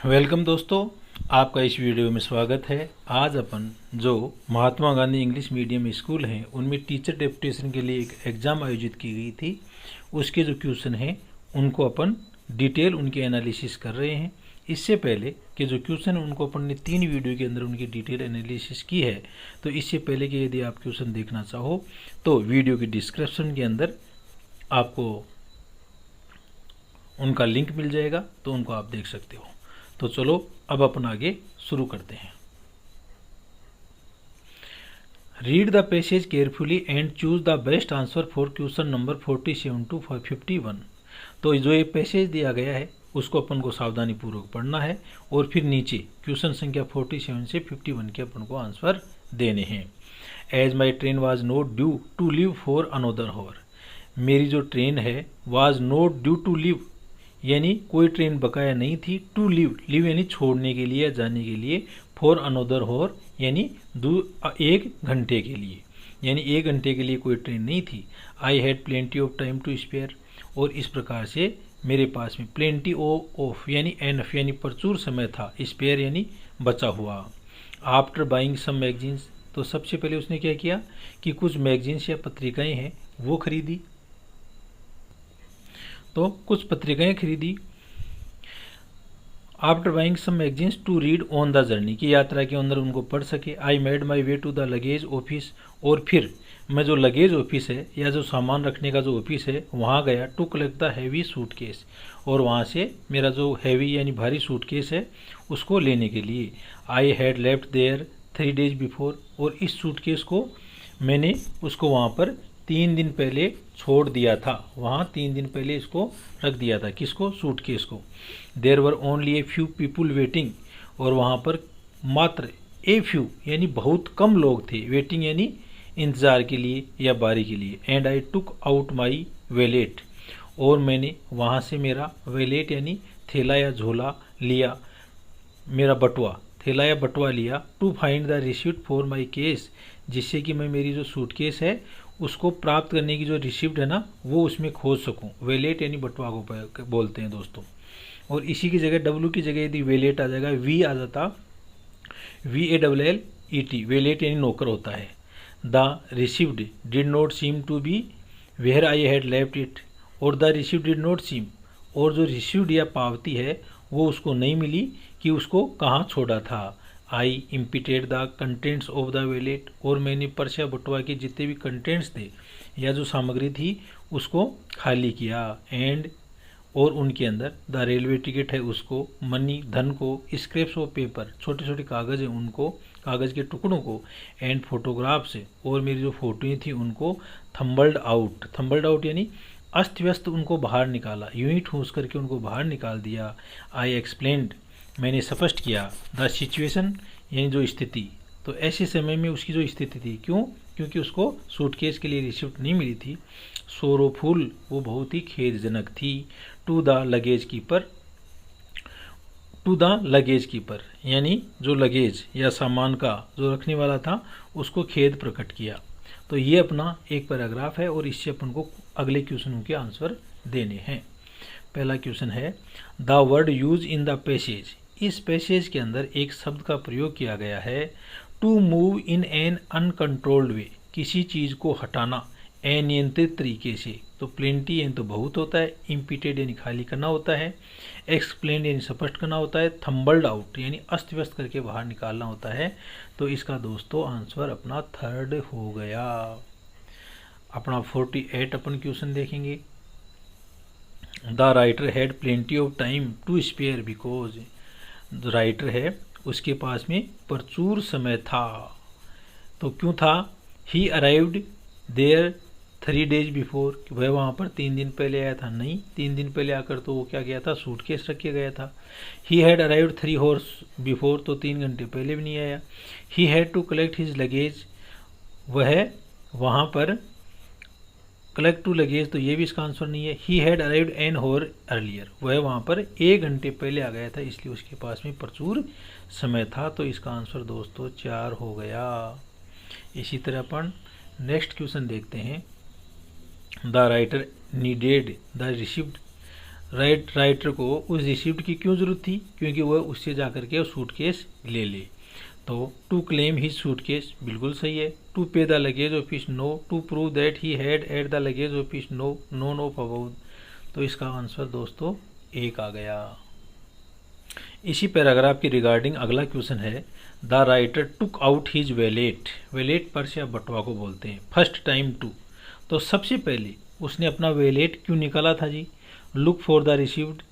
Welcome दोस्तों, आपका इस वीडियो में स्वागत है। आज अपन जो Mahatma Gandhi English medium school हैं उनमें टीचर डेपुटेशन के लिए एक एग्ज़ाम आयोजित की गई थी, उसके जो क्वेश्चन हैं उनको अपन डिटेल उनके एनालिसिस कर रहे हैं। इससे पहले कि जो क्वेश्चन उनको अपन ने 3 वीडियो के अंदर उनकी डिटेल एनालिसिस की है, तो इससे पहले कि यदि आप क्वेश्चन देखना चाहो तो वीडियो की डिस्क्रिप्शन के अंदर आपको उनका लिंक मिल जाएगा, तो उनको आप देख सकते हो। तो चलो अब अपन आगे शुरू करते हैं। Read the passage carefully and choose the best answer for question number 47 to 51। तो जो ये पैसेज दिया गया है उसको अपन को सावधानी पूर्वक पढ़ना है और फिर नीचे क्वेश्चन संख्या 47 से 51 के अपन को आंसर देने हैं। As my train was not due to leave for another hour. मेरी जो ट्रेन है was not due to leave यानी कोई ट्रेन बकाया नहीं थी, टू लीव लीव यानी छोड़ने के लिए या जाने के लिए, फॉर अनोदर हॉर यानी 1 घंटे के लिए, यानी 1 घंटे के लिए कोई ट्रेन नहीं थी। I had plenty of time to spare, और इस प्रकार से मेरे पास में प्लेंटी ऑफ यानी एनफ यानी प्रचुर समय था, स्पेयर यानी बचा हुआ। आफ्टर बाइंग सम मैगजीन्स, तो सबसे पहले उसने क्या किया कि कुछ मैगजीन्स या पत्रिकाएं हैं वो खरीदी, तो कुछ पत्रिकाएं खरीदी। After buying some magazines to read on the journey, की यात्रा के अंदर उनको पढ़ सके। I made my way to the luggage office, और फिर मैं जो लगेज ऑफिस है या जो सामान रखने का जो ऑफिस है वहाँ गया, to collect the heavy suitcase, और वहाँ से मेरा जो हैवी यानी भारी सूटकेस है उसको लेने के लिए। I had left there 3 days before, और इस सूटकेस को मैंने उसको वहाँ पर 3 दिन पहले छोड़ दिया था, वहाँ 3 दिन पहले इसको रख दिया था। किसको? सूटकेस को। There were only a few people waiting, और वहाँ पर मात्र ए फ्यू यानी बहुत कम लोग थे, वेटिंग यानी इंतज़ार के लिए या बारी के लिए। And I took out my wallet, और मैंने वहाँ से मेरा वैलेट यानी थैला या झोला लिया, मेरा बटुआ, थैला या बटुआ लिया। To find the receipt for my case, जिससे कि मैं मेरी जो सूटकेस है उसको प्राप्त करने की जो रिसिप्ट है ना वो उसमें खोज सकूं। वेलेट यानी बटुआ को बोलते हैं दोस्तों। और इसी की जगह डब्ल्यू की जगह यदि वेलेट आ जाएगा, वी आ जाता, VALLET, वेलेट यानी नौकर होता है। The receipt did not seem to be where I had left it, और the receipt did not seem, और जो रिसिप्ट या पावती है वो उसको नहीं मिली कि उसको कहाँ छोड़ा था। I emptied the contents of the wallet, और मैंने पर्स या बटुआ के जितने भी कंटेंट्स थे या जो सामग्री थी उसको खाली किया। एंड, और उनके अंदर द रेलवे टिकट है उसको, मनी धन को, स्क्रैप्स ऑफ पेपर छोटे छोटे कागज़ हैं उनको, कागज़ के टुकड़ों को, एंड फोटोग्राफ्स, और मेरी जो फोटोएँ थी उनको थम्बल्ड आउट यानी अस्त व्यस्त उनको बाहर निकाला, यूं ही ठूस करके उनको बाहर निकाल दिया। आई एक्सप्लेन्ड, मैंने स्पष्ट किया। द सिचुएशन यानी जो स्थिति, तो ऐसे समय में उसकी जो स्थिति थी, क्योंकि उसको सूटकेस के लिए रिसिप्ट नहीं मिली थी। सोरोफुल, वो बहुत ही खेदजनक थी। टू द लगेज कीपर यानी जो लगेज या सामान का जो रखने वाला था उसको खेद प्रकट किया। तो ये अपना एक पैराग्राफ है और इससे अपन को अगले क्वेश्चनों के आंसर देने हैं। पहला क्वेश्चन है, the word use in the passage, इस पैसेज के अंदर एक शब्द का प्रयोग किया गया है। To move in an uncontrolled way, किसी चीज़ को हटाना अनियंत्रित तरीके से। तो प्लेंटी यानी तो बहुत होता है, इम्पिटेड यानी खाली करना होता है, एक्सप्लेन यानी स्पष्ट करना होता है, थम्बल्ड आउट यानी अस्त व्यस्त करके बाहर निकालना होता है। तो इसका दोस्तों आंसर अपना 3rd हो गया। अपना 48 अपन क्वेश्चन देखेंगे। The writer had plenty of time to spare because, जो राइटर है उसके पास में प्रचुर समय था, तो क्यों था? He arrived there 3 days before, वह वहाँ पर 3 दिन पहले आया था। नहीं, 3 दिन पहले आकर तो वो क्या गया था? सूटकेस रख के गया था। He had arrived 3 hours before, तो 3 घंटे पहले भी नहीं आया। He had to collect his luggage, वह वहाँ पर कलेक्ट टू लगेज, तो ये भी इसका आंसर नहीं है। ही हैड अराइव्ड एन होर अर्लियर, वह वहाँ पर 1 घंटे पहले आ गया था, इसलिए उसके पास में प्रचुर समय था। तो इसका आंसर दोस्तों 4 हो गया। इसी तरह अपन नेक्स्ट क्वेश्चन देखते हैं। The writer needed the receipt, writer को उस रिसिप्ट की क्यों ज़रूरत थी, क्योंकि वह उससे जाकर के सूटकेस ले ले। तो टू क्लेम हिज सूटकेस बिल्कुल सही है। To pay the luggage office no. To prove that he had at the luggage office no. None of about. तो इसका आंसर दोस्तों एक आ गया। इसी पैराग्राफ की रिगार्डिंग अगला क्वेश्चन है, the writer took out his wallet. Wallet purse या बटुआ को बोलते हैं। फर्स्ट टाइम टू, तो सबसे पहले उसने अपना वैलेट क्यों निकाला था जी। Look for the received,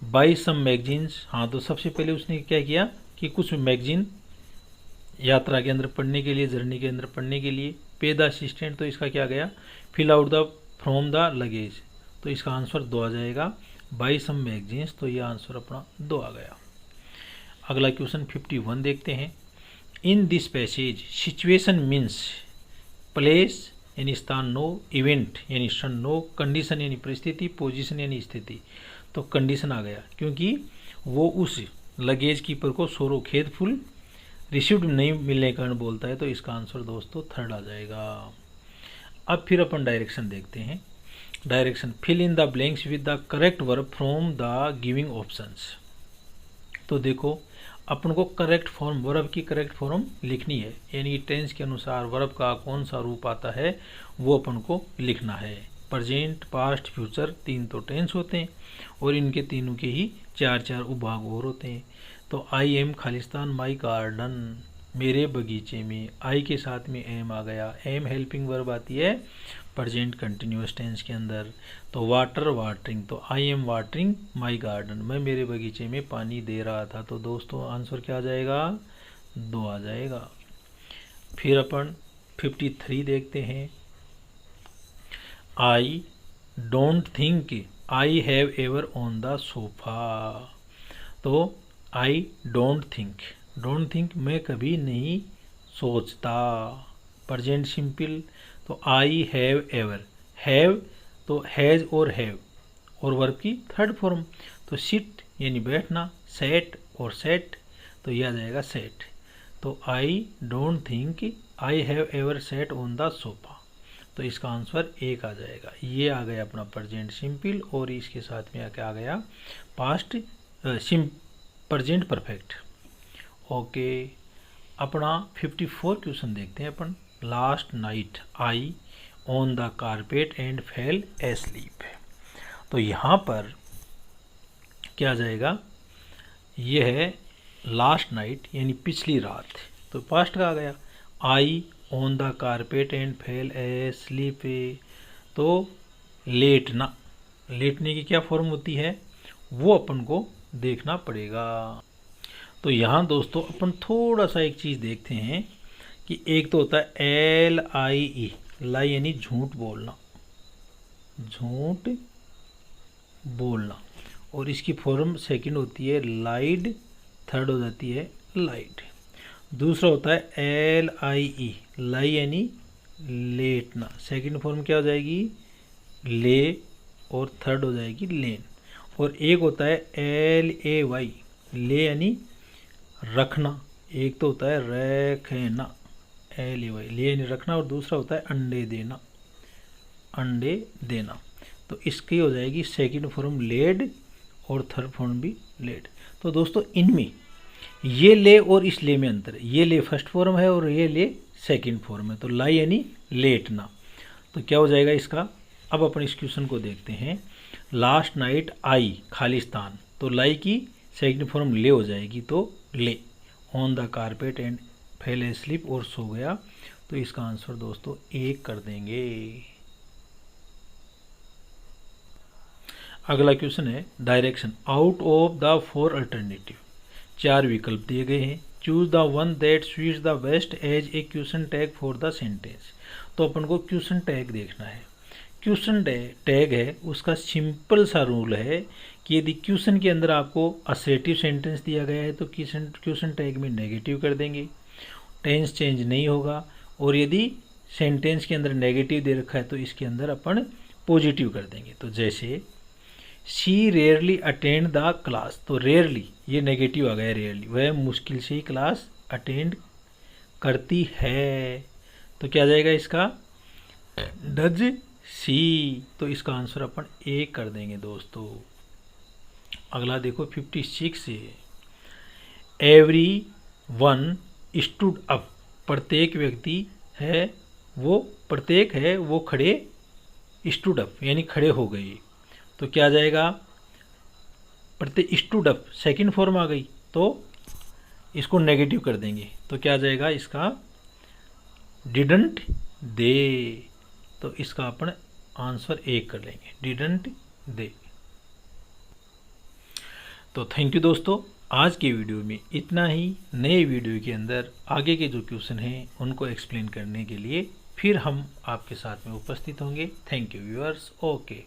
by some magazines. हाँ, तो सबसे पहले उसने क्या किया कि कुछ मैगजीन यात्रा के अंदर पढ़ने के लिए, जर्नी के अंदर पढ़ने के लिए। पे द असिस्टेंट, तो इसका क्या गया, fill out the from the luggage, तो इसका आंसर 2 आ जाएगा। बाई सम मैगजीन्स, तो ये आंसर अपना 2 आ गया। अगला क्वेश्चन 51 देखते हैं। In this passage situation means place यानी स्थान नो, इवेंट यानी क्षण नो, कंडीशन यानी परिस्थिति, पोजीशन यानी स्थिति। तो कंडीशन आ गया क्योंकि वो उस लगेज कीपर को सोरो खेदफुल रिसीव्ड नहीं मिलने के कारण बोलता है, तो इसका आंसर दोस्तों 3rd आ जाएगा। अब फिर अपन डायरेक्शन देखते हैं। Direction, fill in the blanks with the correct verb from the giving options. तो देखो अपन को करेक्ट फॉर्म, वर्ब की करेक्ट फॉर्म लिखनी है, यानी टेंस के अनुसार वर्ब का कौन सा रूप आता है वो अपन को लिखना है। प्रेजेंट, पास्ट, फ्यूचर 3 तो टेंस होते हैं और इनके तीनों के ही 4 उपभाग और होते हैं। तो I am Khalistan my garden, मेरे बगीचे में। आई के साथ में एम आ गया। एम हेल्पिंग वर्ब आती है प्रेजेंट कंटिन्यूअस टेंस के अंदर। तो वाटर, वाटरिंग, तो I am watering my garden, मैं मेरे बगीचे में पानी दे रहा था। तो दोस्तों आंसर क्या आ जाएगा, 2 आ जाएगा। फिर अपन 53 देखते हैं। I don't think I have ever on the sofa. तो आई डोंट थिंक मैं कभी नहीं सोचता। प्रेजेंट सिंपल, तो आई हैव एवर, हैव तो हैज़ और हैव और वर्ब की 3rd फॉर्म। तो सिट यानी बैठना, सेट और सेट, तो यह आ जाएगा सेट। तो I don't think I have ever set on the sofa, तो इसका आंसर 1 आ जाएगा। ये आ गया अपना प्रेजेंट सिंपल और इसके साथ में क्या आ गया, पास्ट प्रेजेंट परफेक्ट। ओके, अपना 54 क्वेश्चन देखते हैं अपन। Last night I on the carpet and fell asleep. तो यहाँ पर क्या आ जाएगा, ये है लास्ट नाइट यानी पिछली रात, तो पास्ट का आ गया। I on the carpet and fell asleep, तो लेटना, लेटने की क्या फॉर्म होती है वो अपन को देखना पड़ेगा। तो यहाँ दोस्तों अपन थोड़ा सा एक चीज़ देखते हैं कि एक तो होता है LIE, लाई यानी झूठ बोलना, झूठ बोलना, और इसकी फॉर्म सेकंड होती है लाइड, 3rd हो जाती है लाइट। दूसरा होता है LIE, लाई यानी लेटना, सेकंड फॉर्म क्या हो जाएगी, ले, और 3rd हो जाएगी लेन। और एक होता है LAY, ले यानी रखना, एक तो होता है रखना, LAY, ले यानी रखना, और दूसरा होता है अंडे देना, अंडे देना। तो इसकी हो जाएगी सेकंड फॉर्म लेड और 3rd फॉर्म भी लेड। तो दोस्तों इनमें ये ले और इस ले में अंतर है, ये ले फर्स्ट फॉर्म है और ये ले सेकंड फॉर्म है। तो लाई यानी लेटना, तो क्या हो जाएगा इसका। अब अपन इस क्वेश्चन को देखते हैं। लास्ट नाइट आई खालिस्तान, तो लाई की सेकंड फॉर्म ले हो जाएगी, तो ले। On the carpet and fell asleep, और सो गया, तो इसका आंसर दोस्तों 1 कर देंगे। अगला क्वेश्चन है direction, out of the 4 alternative, 4 विकल्प दिए गए हैं। Choose the one that suits the best as a question tag for the sentence. तो अपन को क्वेश्चन टैग देखना है। क्वेश्चन टैग है उसका सिंपल सा रूल है कि यदि क्वेश्चन के अंदर आपको असर्टिव सेंटेंस दिया गया है तो क्वेश्चन टैग में नेगेटिव कर देंगे, टेंस चेंज नहीं होगा। और यदि सेंटेंस के अंदर नेगेटिव दे रखा है तो इसके अंदर अपन पॉजिटिव कर देंगे। तो जैसे she rarely attend the class, तो रेयरली ये नेगेटिव आ गया, रेयरली वह मुश्किल से ही क्लास अटेंड करती है, तो क्या आ जाएगा इसका, डज सी, तो इसका आंसर अपन 1 कर देंगे दोस्तों। अगला देखो 56 है, एवरी वन स्टूड अप, प्रत्येक व्यक्ति है वो खड़े, स्टूड अप यानी खड़े हो गए। तो क्या आ जाएगा, प्रत्येक स्टूड अप सेकेंड फॉर्म आ गई, तो इसको नेगेटिव कर देंगे, तो क्या आ जाएगा इसका, डिडंट दे। तो इसका अपन आंसर 1 कर लेंगे, डिडंट दे। तो थैंक यू दोस्तों, आज के वीडियो में इतना ही। नए वीडियो के अंदर आगे के जो क्वेश्चन हैं उनको एक्सप्लेन करने के लिए फिर हम आपके साथ में उपस्थित होंगे। Thank you viewers, okay.